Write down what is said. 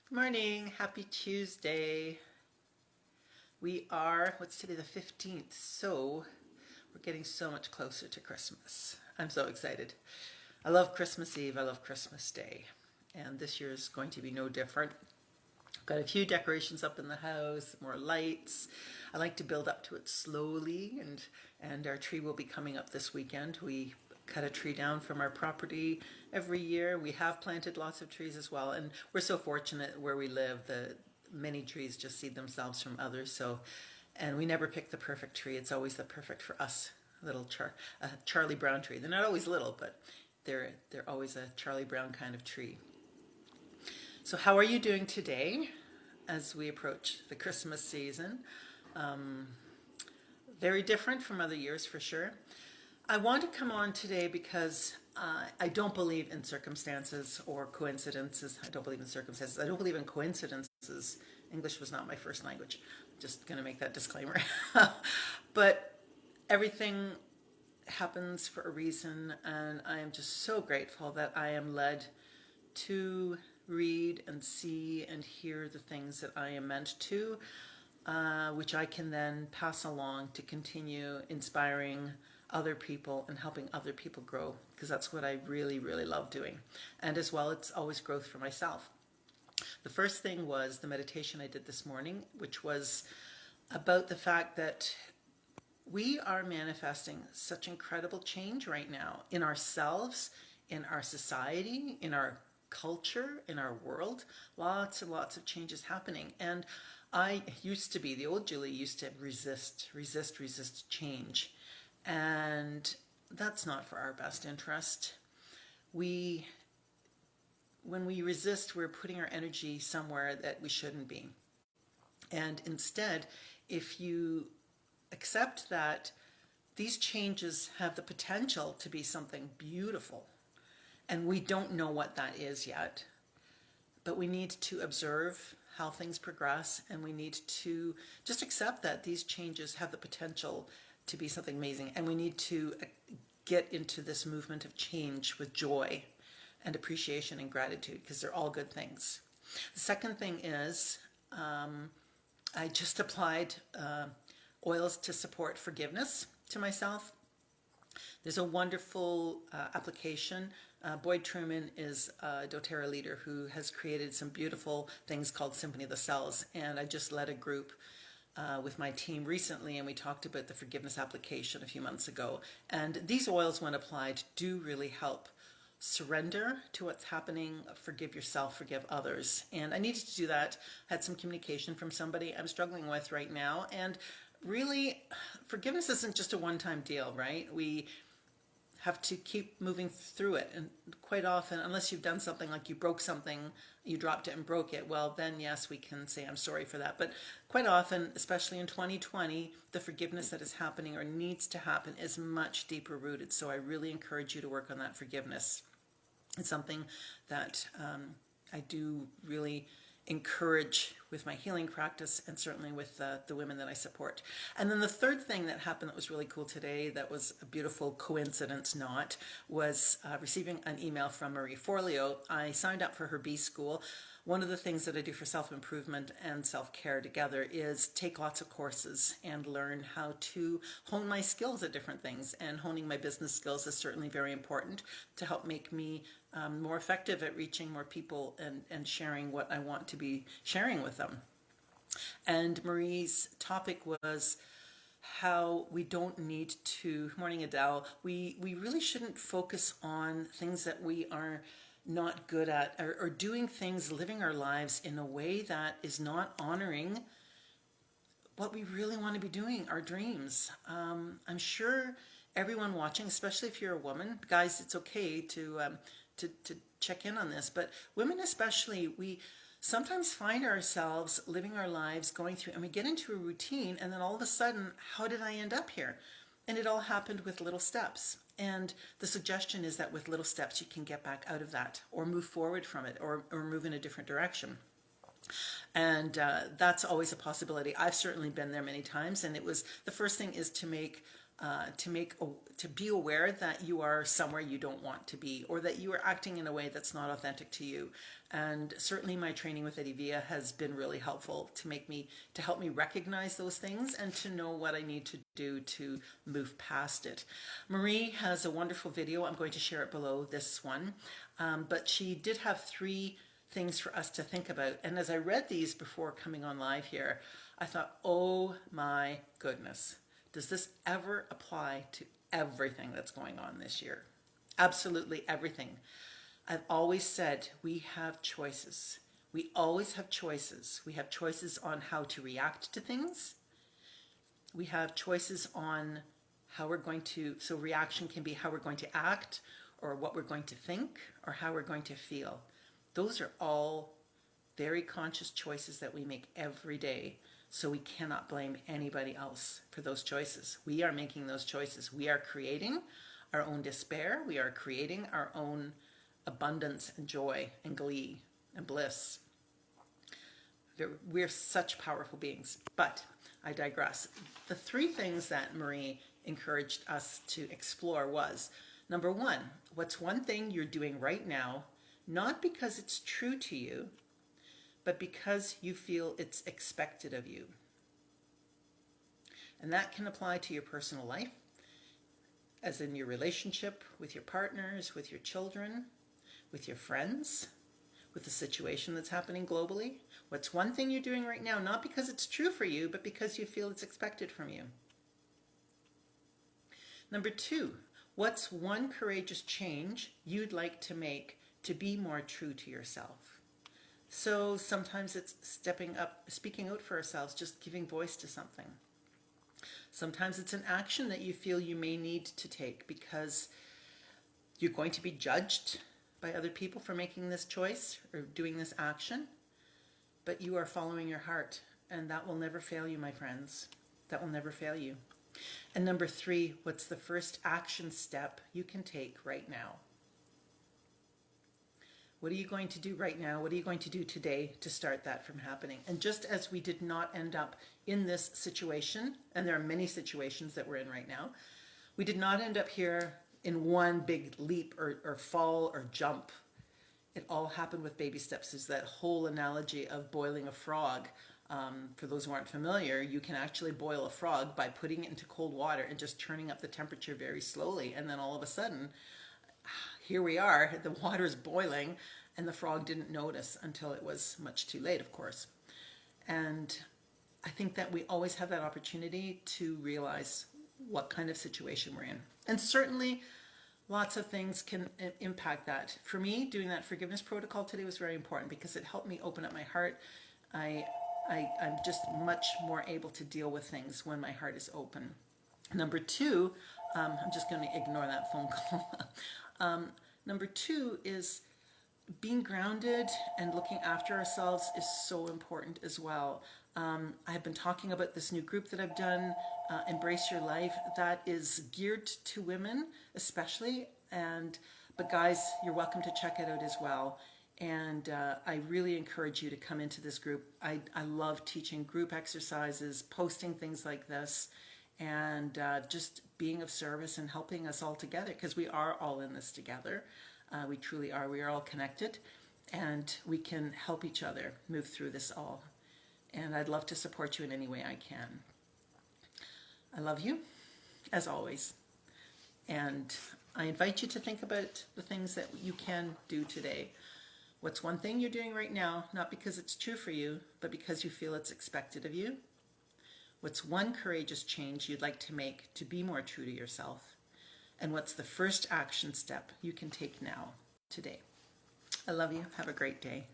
Good morning. Happy Tuesday. What's today, the 15th? So we're getting so much closer to Christmas. I'm so excited. I love Christmas Eve. I love Christmas Day. And this year is going to be no different. Got a few decorations up in the house, more lights. I like to build up to it slowly, and our tree will be coming up this weekend. We cut a tree down from our property every year. We have planted lots of trees as well, and we're so fortunate where we live. The many trees just seed themselves from others. And we never pick the perfect tree. It's always the perfect for us Charlie Brown tree. They're not always little, but they're always a Charlie Brown kind of tree. So, how are you doing today as we approach the Christmas season? Very different from other years for sure. I want to come on today because I don't believe in circumstances or coincidences. I don't believe in circumstances. I don't believe in coincidences. English was not my first language. Just going to make that disclaimer. But everything happens for a reason, and I am just so grateful that I am led to read and see and hear the things that I am meant to, which I can then pass along to continue inspiring other people and helping other people grow, because that's what I really, really love doing. And as well, it's always growth for myself. The first thing was the meditation I did this morning, which was about the fact that we are manifesting such incredible change right now in ourselves, in our society, in our culture, in our world. Lots and lots of changes happening. And I used to be, the old Julie used to resist change. And that's not for our best interest. When we resist, we're putting our energy somewhere that we shouldn't be. And instead, if you accept that these changes have the potential to be something beautiful, and we don't know what that is yet, but we need to observe how things progress, and we need to just accept that these changes have the potential to be something amazing, and we need to get into this movement of change with joy and appreciation and gratitude, because they're all good things. The second thing is I just applied oils to support forgiveness to myself. There's a wonderful application. Boyd Truman is a doTERRA leader who has created some beautiful things called Symphony of the Cells, and I just led a group with my team recently, and we talked about the forgiveness application a few months ago. And these oils, when applied, do really help surrender to what's happening, forgive yourself, forgive others. And I needed to do that. I had some communication from somebody I'm struggling with right now. And really, forgiveness isn't just a one-time deal, right? We have to keep moving through it. And quite often, unless you've done something like you broke something, you dropped it and broke it, well, then yes, we can say, I'm sorry for that. But quite often, especially in 2020, the forgiveness that is happening or needs to happen is much deeper rooted. So I really encourage you to work on that forgiveness. It's something that I do really encourage with my healing practice, and certainly with the women that I support. And then the third thing that happened that was really cool today, that was a beautiful coincidence not, was receiving an email from Marie Forleo. I signed up for her B School. One of the things that I do for self-improvement and self-care together is take lots of courses and learn how to hone my skills at different things. And honing my business skills is certainly very important to help make me more effective at reaching more people and sharing what I want to be sharing with them. And Marie's topic was how we don't need to, morning Adele, we really shouldn't focus on things that we are not good at, or doing things, living our lives in a way that is not honoring what we really want to be doing, our dreams. I'm sure everyone watching, especially if you're a woman, guys, it's okay to check in on this, but women especially, we sometimes find ourselves living our lives, going through, and we get into a routine, and then all of a sudden, how did I end up here? And it all happened with little steps. And the suggestion is that with little steps, you can get back out of that, or move forward from it, or move in a different direction. And that's always a possibility. I've certainly been there many times, and it was, the first thing is to make to be aware that you are somewhere you don't want to be, or that you are acting in a way that's not authentic to you. And certainly my training with Eddie Villa has been really helpful to help me recognize those things and to know what I need to do to move past it. Marie has a wonderful video. I'm going to share it below this one. But she did have 3 things for us to think about. And as I read these before coming on live here, I thought, oh my goodness, does this ever apply to everything that's going on this year? Absolutely everything. I've always said we have choices. We always have choices. We have choices on how to react to things. We have choices on how we're going to, so reaction can be how we're going to act, or what we're going to think, or how we're going to feel. Those are all very conscious choices that we make every day. So we cannot blame anybody else for those choices. We are making those choices. We are creating our own despair. We are creating our own abundance and joy and glee and bliss. We're such powerful beings. But I digress. The 3 things that Marie encouraged us to explore was, number 1, what's one thing you're doing right now, not because it's true to you, but because you feel it's expected of you. And that can apply to your personal life, as in your relationship with your partners, with your children, with your friends, with the situation that's happening globally. What's one thing you're doing right now, not because it's true for you, but because you feel it's expected from you? Number 2, what's one courageous change you'd like to make to be more true to yourself? So sometimes it's stepping up, speaking out for ourselves, just giving voice to something. Sometimes it's an action that you feel you may need to take because you're going to be judged by other people for making this choice or doing this action, but you are following your heart, and that will never fail you, my friends. That will never fail you. And number 3, what's the first action step you can take right now? What are you going to do right now? What are you going to do today to start that from happening? And just as we did not end up in this situation, and there are many situations that we're in right now, we did not end up here in one big leap or fall or jump. It all happened with baby steps. There's that whole analogy of boiling a frog. For those who aren't familiar, you can actually boil a frog by putting it into cold water and just turning up the temperature very slowly. And then all of a sudden, here we are, the water's boiling, and the frog didn't notice until it was much too late, of course. And I think that we always have that opportunity to realize what kind of situation we're in. And certainly lots of things can impact that. For me, doing that forgiveness protocol today was very important because it helped me open up my heart. I'm just much more able to deal with things when my heart is open. Number 2, I'm just going to ignore that phone call. Number 2 is being grounded and looking after ourselves is so important as well. I've been talking about this new group that I've done, Embrace Your Life, that is geared to women especially, but guys, you're welcome to check it out as well. And I really encourage you to come into this group. I love teaching group exercises, posting things like this, and just being of service and helping us all together, because we are all in this together. We truly are. We are all connected, and we can help each other move through this all. And I'd love to support you in any way I can. I love you, as always. And I invite you to think about the things that you can do today. What's one thing you're doing right now, not because it's true for you, but because you feel it's expected of you? What's one courageous change you'd like to make to be more true to yourself? And what's the first action step you can take now, today? I love you. Have a great day.